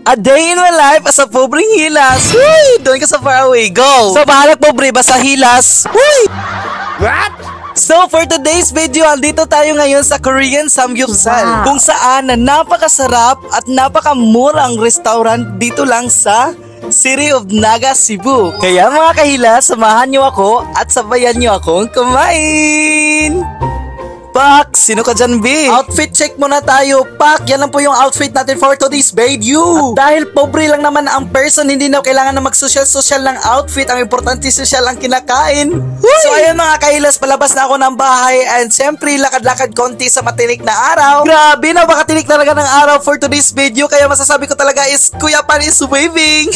A day in my life as a pobreng hilas. Uy! Doon ka sa faraway. Go! Sa bahalag pobre, basta hilas. Uy! What? So for today's video, andito tayo ngayon sa Korean Samgyeopsal, kung saan na napakasarap at napakamurang restaurant dito lang sa City of Naga, Cebu. Kaya mga kahilas, samahan nyo ako at sabayan nyo akong kumain. Pak, sino ka dyan, B? Outfit check muna tayo. Pak, yan lang po yung outfit natin for today's video. At dahil pobre lang naman ang person, hindi na kailangan na mag-social ng outfit. Ang importante, social ang kinakain. Uy! So ayun mga kahilas, palabas na ako ng bahay. And syempre, lakad-lakad konti sa matinik na araw. Grabe, napakatinik talaga ng araw for today's video. Kaya masasabi ko talaga is, Kuya Pan is waving.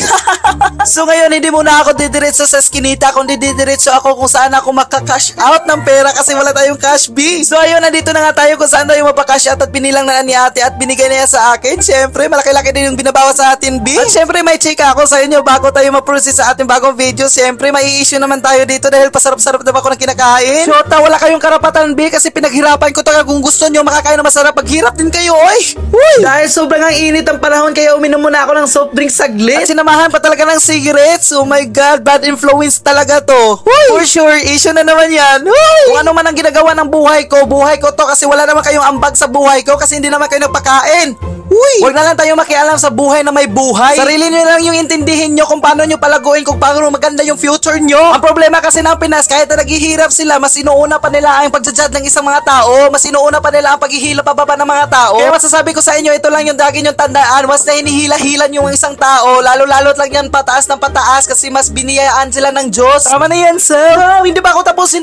So ngayon, hindi muna ako didiretso sa skinita, kundi didiretso ako kung saan ako makaka-cash out ng pera kasi wala tayong cash, B. So ayun, nandito na nga tayo kung saan tayo mapakash out at binilang na ni ate at binigay na niya sa akin. Siyempre, malaki-laki din yung binabawa sa atin, B. At siyempre, may chika ako sa inyo bago tayo ma-proceed sa ating bagong video. Siyempre, may issue naman tayo dito dahil pasarap-sarap na ba ako ng kinakain. Shota, wala kayong karapatan, B, kasi pinaghirapan ko talaga. Kung gusto nyo makakain na masarap, paghirap din kayo, oy! Uy! Dahil sobrang ang init ang panahon, kaya uminom muna ako ng soft drink saglit. At sinamahan pa talaga ng cigarettes. Oh my God, bad influence talaga to. Uy! For sure, issue na naman yan. Uy! Kung ano man ang ginagawa ng buhay ko to kasi wala naman kayong ambag sa buhay ko kasi hindi naman kayo nagpakain. Uy! Huwag na lang tayo makialam sa buhay na may buhay. Sarili nyo lang yung intindihin nyo kung paano nyo palaguin, kung paano maganda yung future nyo. Ang problema kasi ng Pinas, kahit na naghihirap sila, mas inuuna pa nila ang pagja-judge ng isang mga tao, mas inuuna pa nila ang paghihila pababa ng mga tao. Kaya masasabi ko sa inyo, ito lang yung dagi nyong tandaan, mas na hinihila-hilan yung isang tao, lalo-lalo't lang yan pataas ng pataas kasi mas biniyayaan sila ng Diyos. Tama na yan, sir. Oh, hindi pa ako tapos.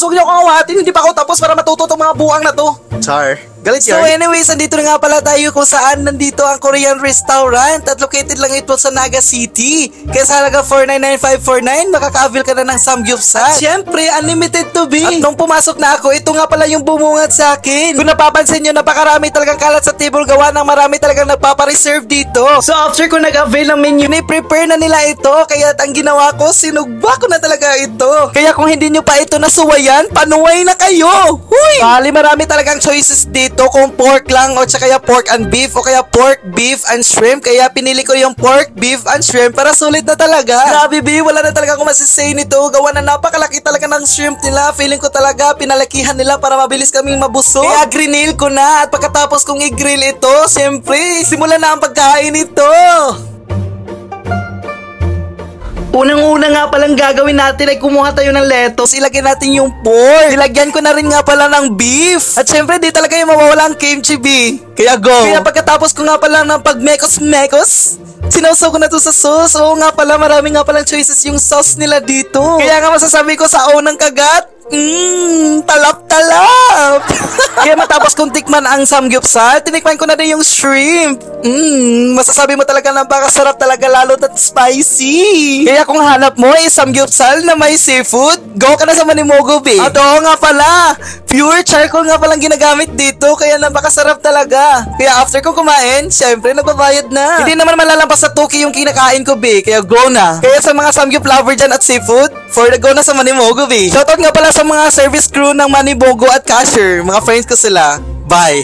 Huwag nyo akong awatin. Hindi pa ako tapos para matuto itong mga buwang na to. Char. Galit so anyways, andito na nga pala tayo kung saan nandito ang Korean restaurant at located lang ito sa Naga City. Kaya sa halaga 499,549, makaka-avail ka na ng Samgyeopsal. Siyempre, unlimited to be. At nung pumasok na ako, ito nga pala yung bumungad sa akin. Kung napapansin nyo, napakarami talagang kalat sa table, gawa ng marami talagang nagpapareserve dito. So after ko nag-avail ng menu, prepare na nila ito. Kaya ang ginawa ko, sinugba ko na talaga ito. Kaya kung hindi nyo pa ito nasuwayan, panuway na kayo. Huy! Bali, marami talagang choices dito kung pork lang o tsaka pork and beef o kaya pork, beef and shrimp. Kaya pinili ko yung pork, beef and shrimp para sulit na talaga. Grabe, B, wala na talaga akong masisay nito. Gawa na napakalaki talaga ng shrimp nila. Feeling ko talaga pinalakihan nila para mabilis kaming mabusog. Kaya grill ko na at pagkatapos kong i-grill ito, siyempre, simulan na ang pagkain ito. Unang-una nga palang gagawin natin ay kumuha tayo ng lettuce, ilagay natin yung pork, ilagyan ko na rin nga pala ng beef. At syempre di talaga yung mawawala ang kimchi, B. Kaya go! Kaya pagkatapos ko nga pala ng pagmekos-mekos, sinawsaw ko na to sa sauce. Oo nga pala, marami nga palang choices yung sauce nila dito. Kaya nga masasabi ko sa unang kagat, talap-talap. Kaya matapos kong tikman ang samgyeopsal, tinikman ko na din yung shrimp. Masasabi mo talaga napakasarap talaga, lalo at spicy. Kaya kung hanap mo ay samgyeopsal na may seafood, go ka na sa Manimogo, B. At oo nga pala, pure charcoal nga palang ginagamit dito, kaya napakasarap talaga. Kaya after ko kumain, syempre nagbabayad na. Hindi naman malalampas sa Toki yung kinakain ko, B. Kaya go na. Kaya sa mga samgyup lover dyan at seafood, for the go na sa Manimogo, B. Shoutout nga pala sa mga service crew ng Manimogo at cashier. Mga friends ko sila. Bye!